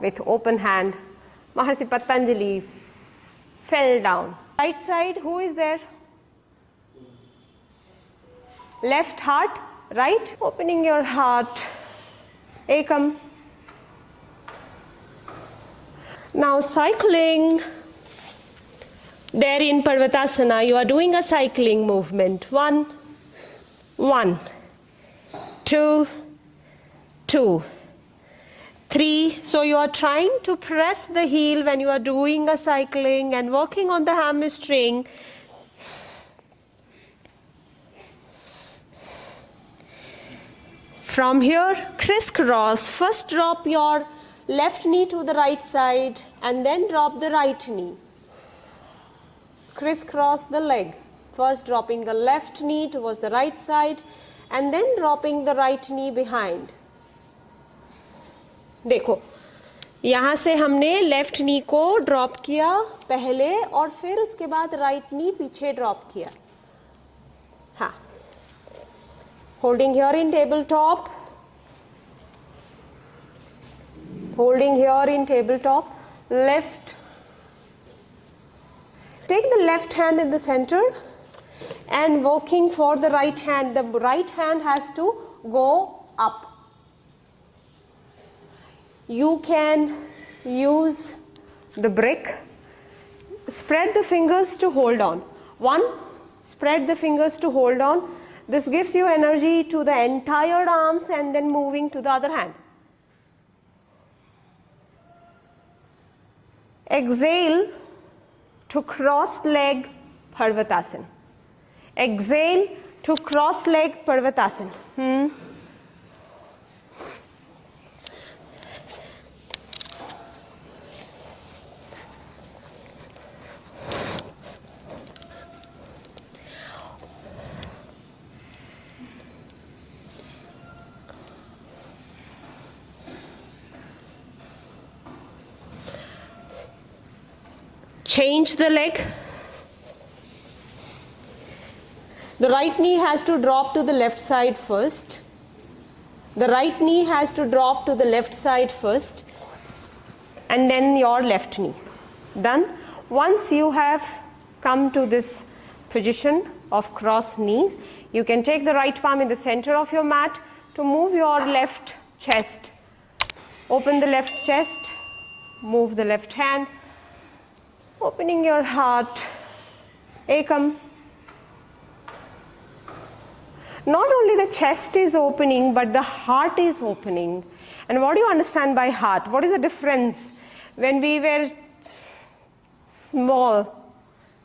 with open hand. Maharshi Patanjali fell down. Right side, who is there? Left heart, right? Opening your heart. Ekam. Now cycling. There in Parvatasana, you are doing a cycling movement. 1, 1, 2, 2, 3. So you are trying to press the heel when you are doing a cycling and working on the hamstring. From here, crisscross. First drop your left knee to the right side and then drop the right knee. Crisscross the leg. First dropping the left knee towards the right side and then dropping the right knee behind. देखो, यहाँ से हमने left नी को drop किया पहले और फिर उसके बाद राइट नी पीछे ड्रॉप किया. हाँ. Holding here in tabletop. Holding here in tabletop. Left. Take the left hand in the center and working for the right hand. The right hand has to go up. You can use the brick. Spread the fingers to hold on. 1, spread the fingers to hold on. This gives you energy to the entire arms and then moving to the other hand. Exhale to cross leg Parvatasana. Exhale to cross leg Parvatasana. Change the leg. The right knee has to drop to the left side first. The right knee has to drop to the left side first and then your left knee. Done. Once you have come to this position of cross knee, you can take the right palm in the center of your mat to move your left chest. Open the left chest, move the left hand. Opening your heart, Ekam. Not only the chest is opening, but the heart is opening. And what do you understand by heart? What is the difference? When we were small,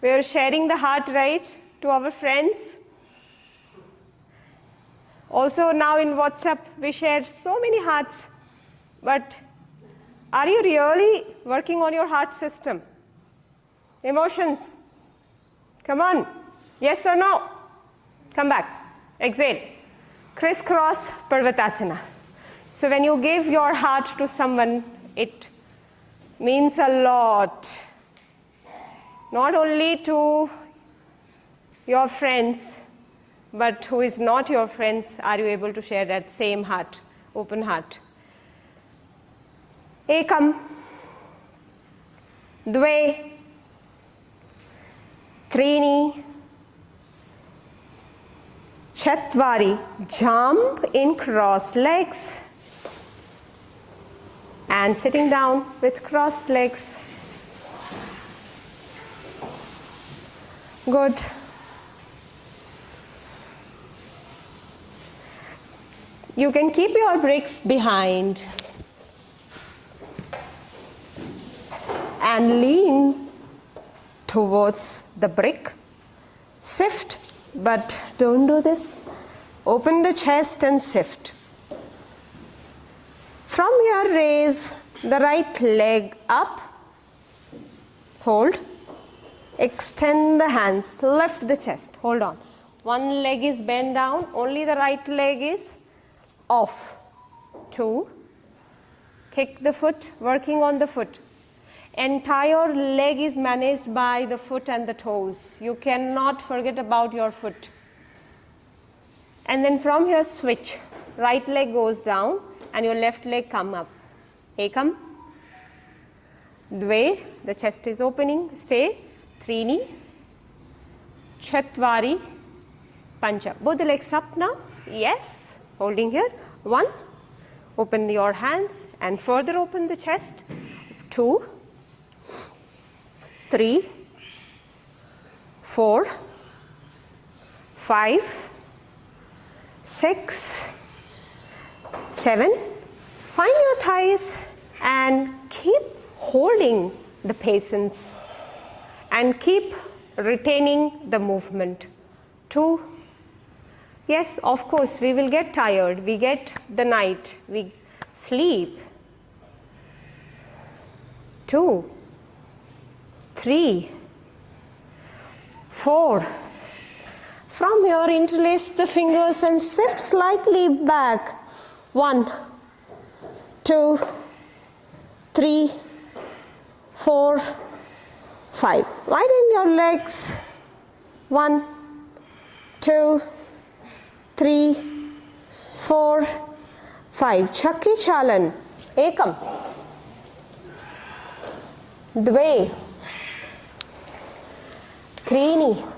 we were sharing the heart, right, to our friends. Also now in WhatsApp, we share so many hearts. But are you really working on your heart system? Emotions. Come on. Yes or no? Come back. Exhale. Crisscross Parvatasana. So when you give your heart to someone, it means a lot. Not only to your friends, but who is not your friends, are you able to share that same heart, open heart. Ekam. Dve. Trini, Chatvari, jump in cross legs and sitting down with crossed legs. Good. You can keep your bricks behind and lean towards the brick. Sift, but don't do this. Open the chest and sift. From here, raise the right leg up. Hold. Extend the hands. Lift the chest. Hold on. One leg is bent down. Only the right leg is off. 2. Kick the foot. Working on the foot. Entire leg is managed by the foot and the toes. You cannot forget about your foot. And then from here, switch. Right leg goes down and your left leg come up. Ekam, Dve, the chest is opening, stay. Trini, Chatvari, Pancha. Both the legs up now, yes, holding here. 1, open your hands and further open the chest. 2, 3, 4, 5, 6, 7. Find your thighs and keep holding the patience and keep retaining the movement. 2. Yes, of course, we will get tired. We get the night. We sleep. 2, 3, 4. From here, interlace the fingers and shift slightly back. 1, 2, 3, 4, 5. Widen your legs. 1, 2, 3, 4, 5. Chakki chalan. Ekam. Dve. Trini.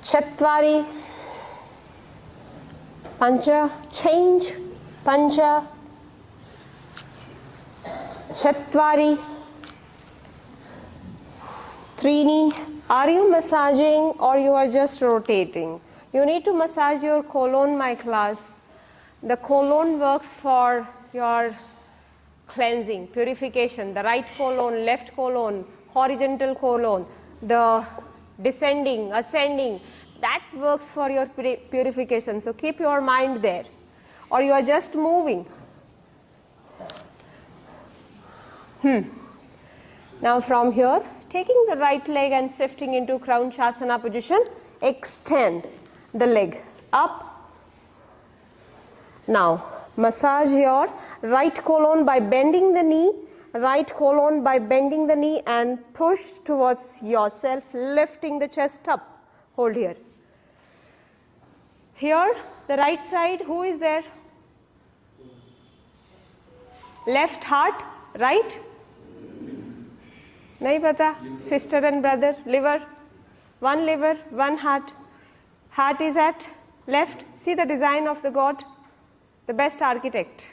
Chatvari. Pancha. Change. Pancha. Chatvari. Trini. Are you massaging or you are just rotating? You need to massage your colon, my class. The colon works for your cleansing, purification. The right colon, left colon, horizontal colon, the descending, ascending, that works for your purification. So keep your mind there. Or you are just moving. Now from here, taking the right leg and shifting into Crown Chasana position, extend the leg up. Now massage your right colon by bending the knee, right colon by bending the knee and push towards yourself, lifting the chest up. Hold here. Here, the right side, who is there? Left heart, right? Nahi pata? Sister and brother, liver, one heart. Heart is at left. See the design of the God, the best architect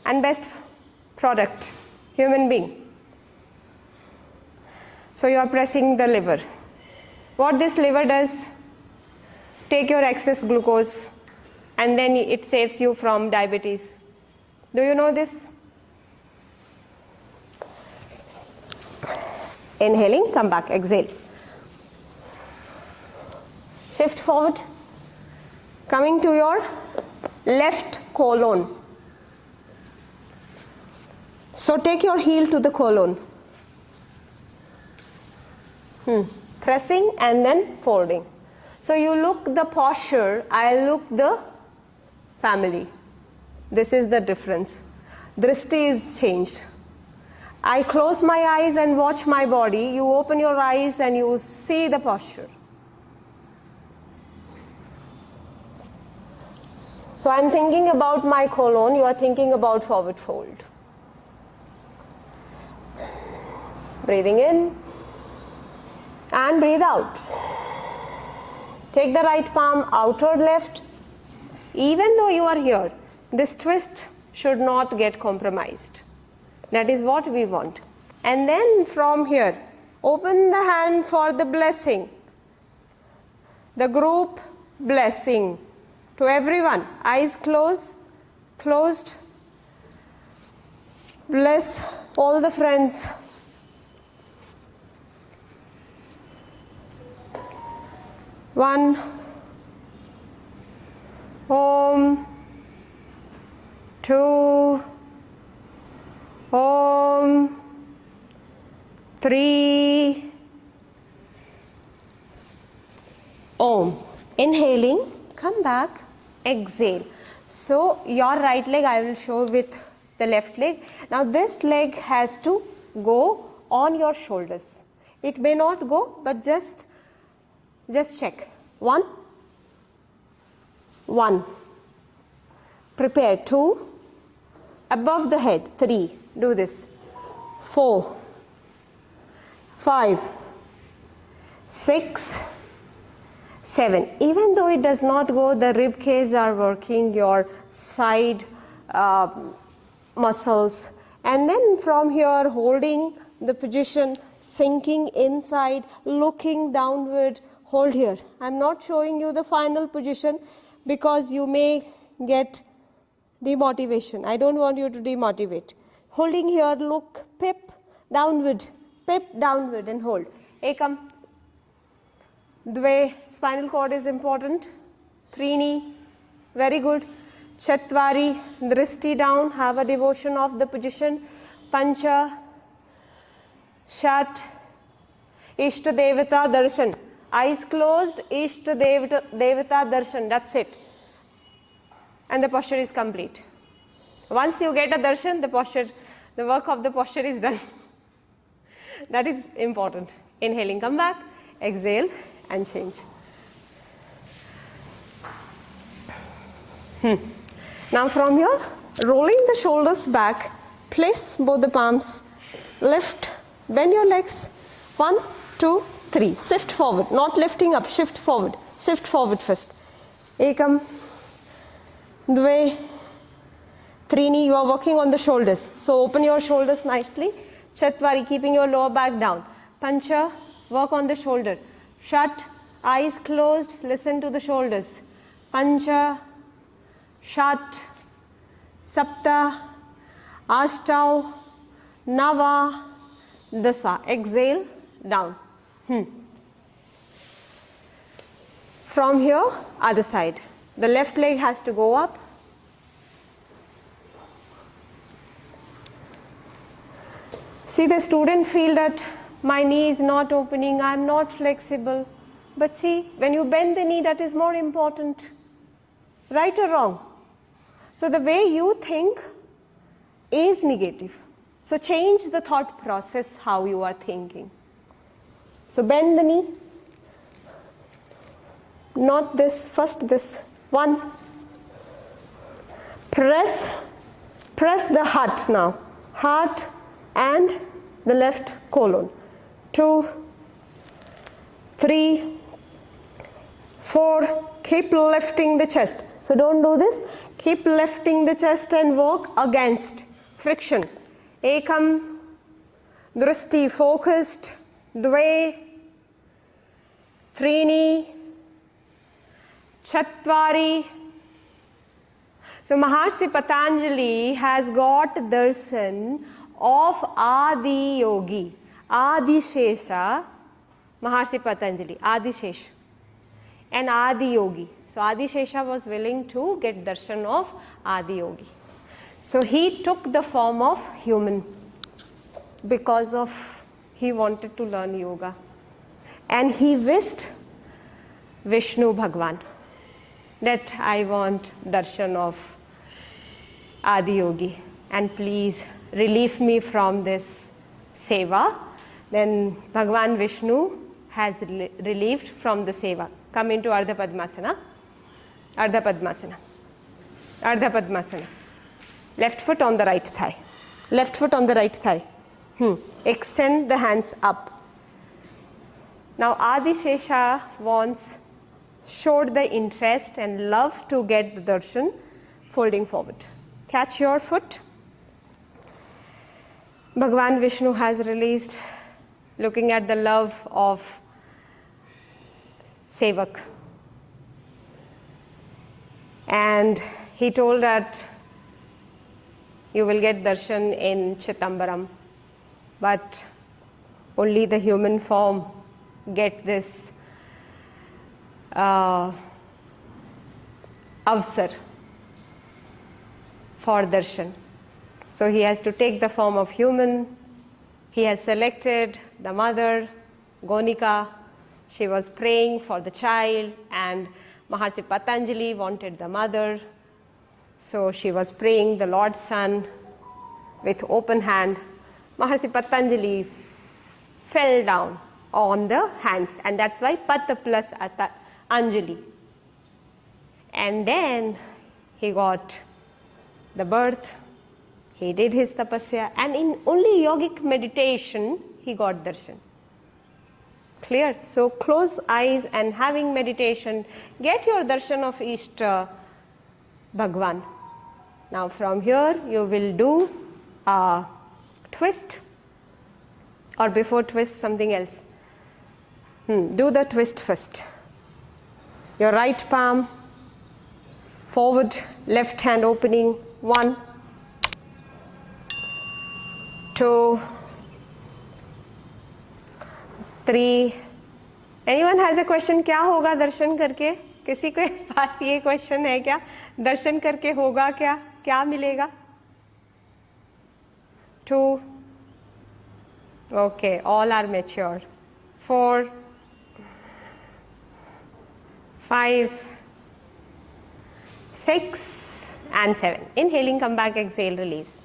and best product, human being. So you are pressing the liver. What this liver does, take your excess glucose and then it saves you from diabetes. Do you know this? Inhaling, come back, exhale. Shift forward. Coming to your left colon. So take your heel to the colon. Pressing and then folding. So you look the posture, I look the family. This is the difference. Drishti is changed. I close my eyes and watch my body. You open your eyes and you see the posture. So I'm thinking about my colon, you are thinking about forward fold. Breathing in and breathe out. Take the right palm outward left. Even though you are here, this twist should not get compromised. That is what we want. And then from here, open the hand for the blessing. The group blessing. To everyone, eyes closed. Bless all the friends. One. Om. 2. Om. 3. Om. Inhaling, come back, exhale. So your right leg I will show with the left leg. Now this leg has to go on your shoulders. It may not go, but just check. 1. Prepare. 2. above the head. 3. Do this. 4, 5, 6, 7. Even though it does not go, the rib cage are working, your side muscles. And then from here, holding the position, sinking inside, looking downward, hold here. I'm not showing you the final position because you may get demotivation. I don't want you to demotivate. Holding here, look, pip, downward, and hold. Ekam. Dve, spinal cord is important. Trini, very good. Chatvari, dristi down, have a devotion of the position. Pancha, Shat, Ishta Devata Darshan. Eyes closed, Ishta Devata Darshan, that's it. And the posture is complete. Once you get a darshan, the work of the posture is done. That is important. Inhaling, come back, exhale and change. Now from here, rolling the shoulders back, place both the palms, lift, bend your legs, 1, 2, 3, shift forward, not lifting up, shift forward first. Ekam, dve, trini, you are working on the shoulders, so open your shoulders nicely. Chatvari, keeping your lower back down. Pancha, work on the shoulder. Shat, eyes closed, listen to the shoulders. Pancha, Shat, Sapta, Ashtau, Nava, Dasa. Exhale, down. From here, other side. The left leg has to go up. See, the student feel that my knee is not opening, I am not flexible. But see, when you bend the knee, that is more important. Right or wrong? So the way you think is negative. So change the thought process, how you are thinking. So bend the knee. Not this, first this. 1. Press the heart now. Heart and the left colon. 2, 3, 4. Keep lifting the chest. So don't do this. Keep lifting the chest and work against friction. Ekam, dristi, focused. Dve, trini, chatvari. So Maharshi Patanjali has got darshan of Adi Yogi, Adi Shesha, Maharshi Patanjali, Adi Shesha, and Adi Yogi. So Adi Shesha was willing to get darshan of Adi Yogi. So he took the form of human because of he wanted to learn yoga. And he wished Vishnu Bhagwan that I want darshan of Adi Yogi and please relieve me from this seva. Then Bhagwan Vishnu has relieved from the seva. Come into Ardha Padmasana. Ardha Padmasana. Ardha Padmasana. Left foot on the right thigh. Left foot on the right thigh. Extend the hands up. Now Adi Shesha showed the interest and love to get the darshan, folding forward. Catch your foot. Bhagwan Vishnu has released, looking at the love of Sevak. And he told that you will get darshan in Chittambaram, but only the human form get this avsar for darshan. So he has to take the form of human. He has selected the mother, Gonika. She was praying for the child and Maharshi Patanjali wanted the mother. So she was praying the Lord's Son with open hand. Maharshi Patanjali fell down on the hands and that's why Pata plus Anjali. And then he got the birth He did his tapasya, and in only yogic meditation, he got darshan. Clear? So close eyes and having meditation, get your darshan of Ishta Bhagwan. Now from here, you will do a twist, or before twist, something else. Do the twist first. Your right palm forward, left hand opening. 1, 2, 3. Anyone has a question? क्या होगा दर्शन करके? किसी के पास ये question है क्या? दर्शन करके होगा क्या? क्या मिलेगा? 2. Okay, all are mature. 4, 5, 6 and 7. Inhaling, come back, exhale, release.